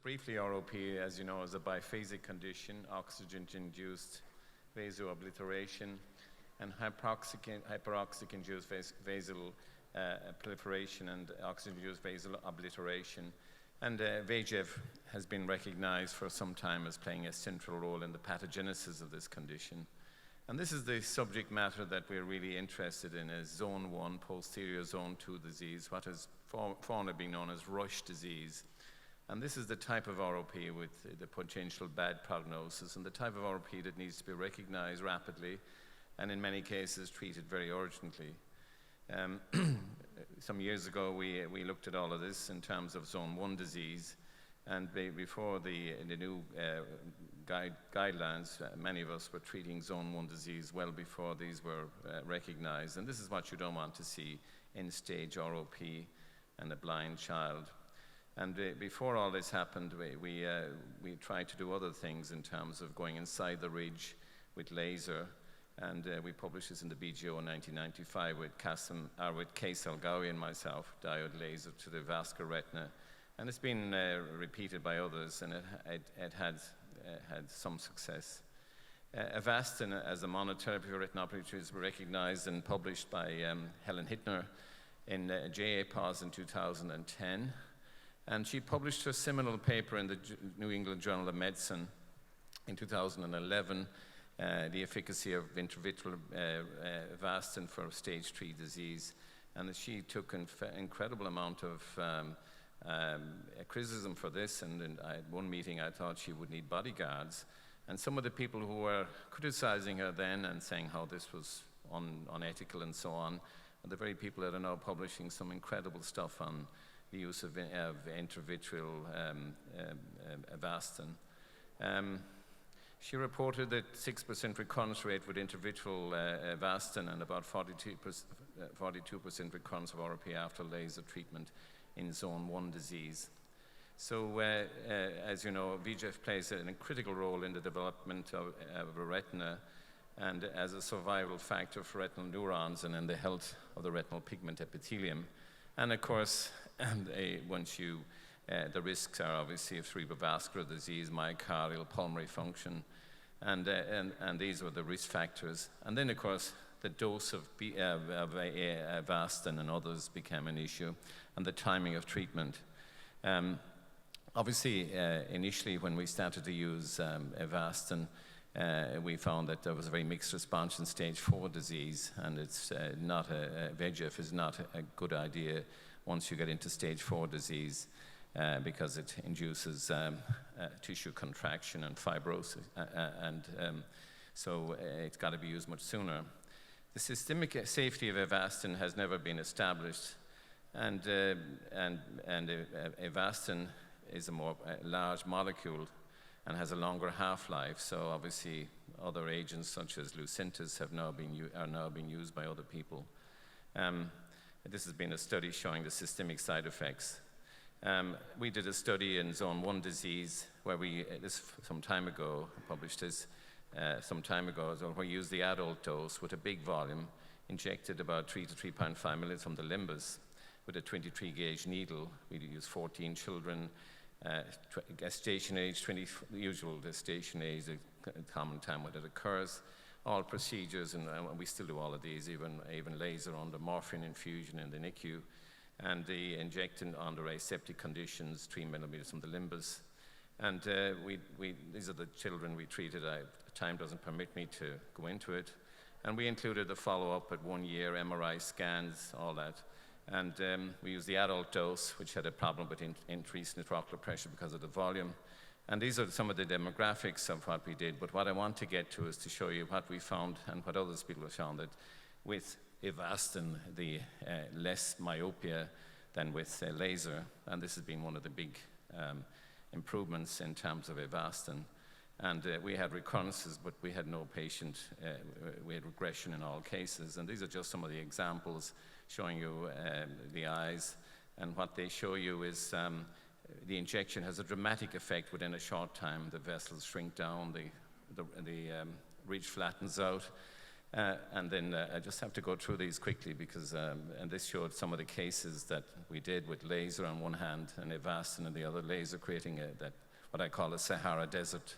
Briefly, ROP, as you know, is a biphasic condition, oxygen-induced vasoobliteration and hyperoxic-induced vasal proliferation and oxygen-induced vasal obliteration. And VEGF has been recognized for some time as playing a central role in the pathogenesis of this condition. And this is the subject matter that we're really interested in, is zone 1, posterior zone 2 disease, what has formerly been known as Rush disease. And this is the type of ROP with the potential bad prognosis and the type of ROP that needs to be recognized rapidly and in many cases treated very urgently. Some years ago, we looked at all of this in terms of zone 1 disease, and before the new guidelines, many of us were treating zone 1 disease well before these were recognized, and this is what you don't want to see in stage ROP and a blind child. And before all this happened, we tried to do other things in terms of going inside the ridge with laser, and we published this in the BGO in 1995 with Kees Elghawi and myself, diode laser to the vascular retina. And it's been repeated by others, and it had some success. Avastin as a monotherapy for retinopathy was recognized and published by Helen Hittner in JAPOS in 2010. And she published her seminal paper in the New England Journal of Medicine in 2011, the efficacy of intravitreal Avastin for stage 3 disease. And she took an incredible amount of criticism for this, and at one meeting I thought she would need bodyguards. And some of the people who were criticizing her then and saying how this was unethical and so on, are the very people that are now publishing some incredible stuff on the use of intravitreal Avastin. She reported that 6% recurrence rate with intravitreal Avastin and about 42% recurrence of ROP after laser treatment in zone 1 disease. So, as you know, VEGF plays a critical role in the development of a retina and as a survival factor for retinal neurons and in the health of the retinal pigment epithelium. And of course, the risks are obviously of cerebrovascular disease, myocardial, pulmonary function, and these were the risk factors. And then, of course, the dose of Avastin and others became an issue, and the timing of treatment. Obviously, initially when we started to use Avastin, we found that there was a very mixed response in stage 4 disease, and it's VEGF is not a good idea once you get into stage 4 disease because it induces tissue contraction and fibrosis, so it's got to be used much sooner. The systemic safety of Avastin has never been established, and Avastin is a more large molecule and has a longer half-life. So obviously, other agents such as Lucentis are now being used by other people. This has been a study showing the systemic side effects. We did a study in zone 1 disease where some time ago, published this some time ago, so we used the adult dose with a big volume, injected about 3 to 3.5 milliliters from the limbus with a 23 gauge needle. We used 14 children, gestation age, the usual gestation age, the common time when it occurs, all procedures, and we still do all of these, even laser under morphine infusion in the NICU, and the injecting under aseptic conditions, 3 millimeters from the limbus. And these are the children we treated. Time doesn't permit me to go into it. And we included the follow-up at 1 year, MRI scans, all that. And we used the adult dose, which had a problem with increased intraocular pressure because of the volume. And these are some of the demographics of what we did. But what I want to get to is to show you what we found and what others people have found, that with Avastin, the less myopia than with laser. And this has been one of the big improvements in terms of Avastin. And we had recurrences, but we had no patient, we had regression in all cases. And these are just some of the examples showing you the eyes. And what they show you is the injection has a dramatic effect within a short time. The vessels shrink down, the ridge flattens out. And then I just have to go through these quickly because, and this showed some of the cases that we did with laser on one hand and Avastin on the other, laser creating what I call a Sahara desert.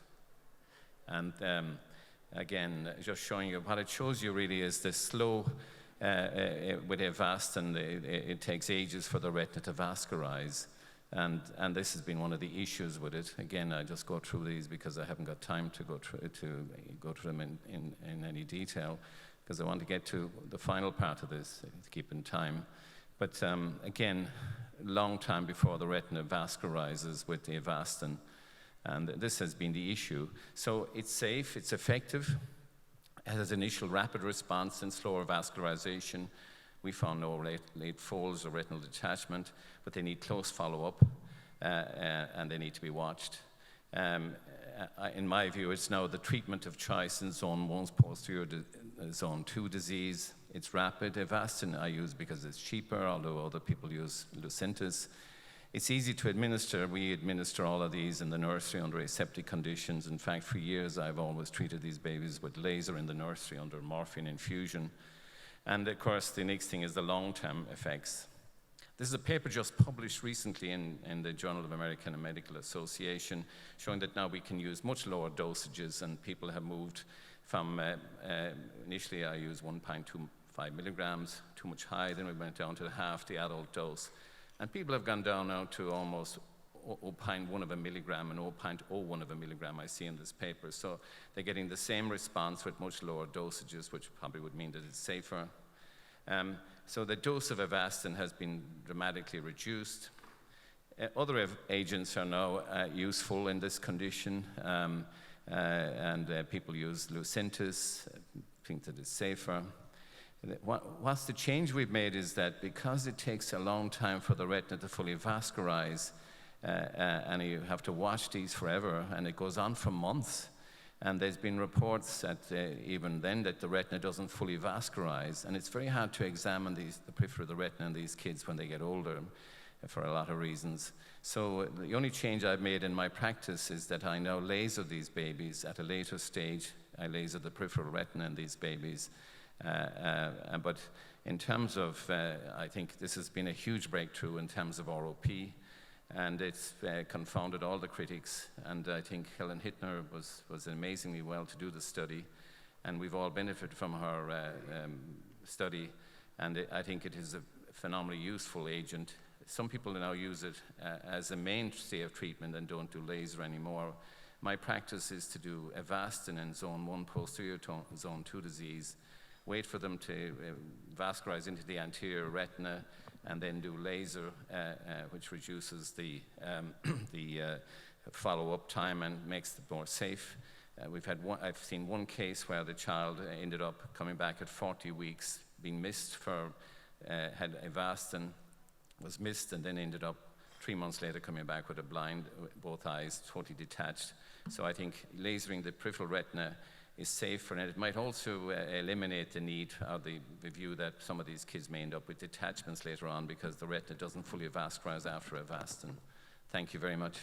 And again, just showing you, what it shows you really is the slow, with Avastin, it takes ages for the retina to vascularize. And this has been one of the issues with it. Again, I just go through these because I haven't got time to go through them in any detail, because I want to get to the final part of this to keep in time. But again, long time before the retina vascularizes with the Avastin, and this has been the issue. So it's safe, it's effective, it has initial rapid response and slower vascularization. We found no late folds or retinal detachment, but they need close follow-up, and they need to be watched. In my view, it's now the treatment of choice in zone 1 posterior zone 2 disease. It's rapid. Avastin I use because it's cheaper, although other people use Lucentis. It's easy to administer. We administer all of these in the nursery under aseptic conditions. In fact, for years, I've always treated these babies with laser in the nursery under morphine infusion. And of course, the next thing is the long-term effects. This is a paper just published recently in the Journal of American Medical Association, showing that now we can use much lower dosages, and people have moved from, initially I used 1.25 milligrams, too much high, then we went down to half the adult dose. And people have gone down now to almost 0.1 of a milligram and 0.01 of a milligram I see in this paper. So they're getting the same response with much lower dosages, which probably would mean that it's safer. So the dose of Avastin has been dramatically reduced. Other agents are now useful in this condition, and people use Lucentis, think that it's safer. What's the change we've made is that because it takes a long time for the retina to fully vascularize, and you have to watch these forever, and it goes on for months. And there's been reports that even then that the retina doesn't fully vascularize, and it's very hard to examine the periphery of the retina in these kids when they get older for a lot of reasons. So the only change I've made in my practice is that I now laser these babies at a later stage. I laser the peripheral retina in these babies. But in terms of, I think this has been a huge breakthrough in terms of ROP. And it's confounded all the critics. And I think Helen Hittner was amazingly well to do the study. And we've all benefited from her study. And I think it is a phenomenally useful agent. Some people now use it as a mainstay of treatment and don't do laser anymore. My practice is to do Avastin in zone 1 posterior zone 2 disease, wait for them to vascularize into the anterior retina, and then do laser, which reduces the follow-up time and makes it more safe. I've seen one case where the child ended up coming back at 40 weeks, being missed had Avastin, was missed, and then ended up 3 months later coming back with a blind, both eyes totally detached. So I think lasering the peripheral retina is safer, and it might also eliminate the need or the view that some of these kids may end up with detachments later on because the retina doesn't fully vascularize after Avastin. Thank you very much.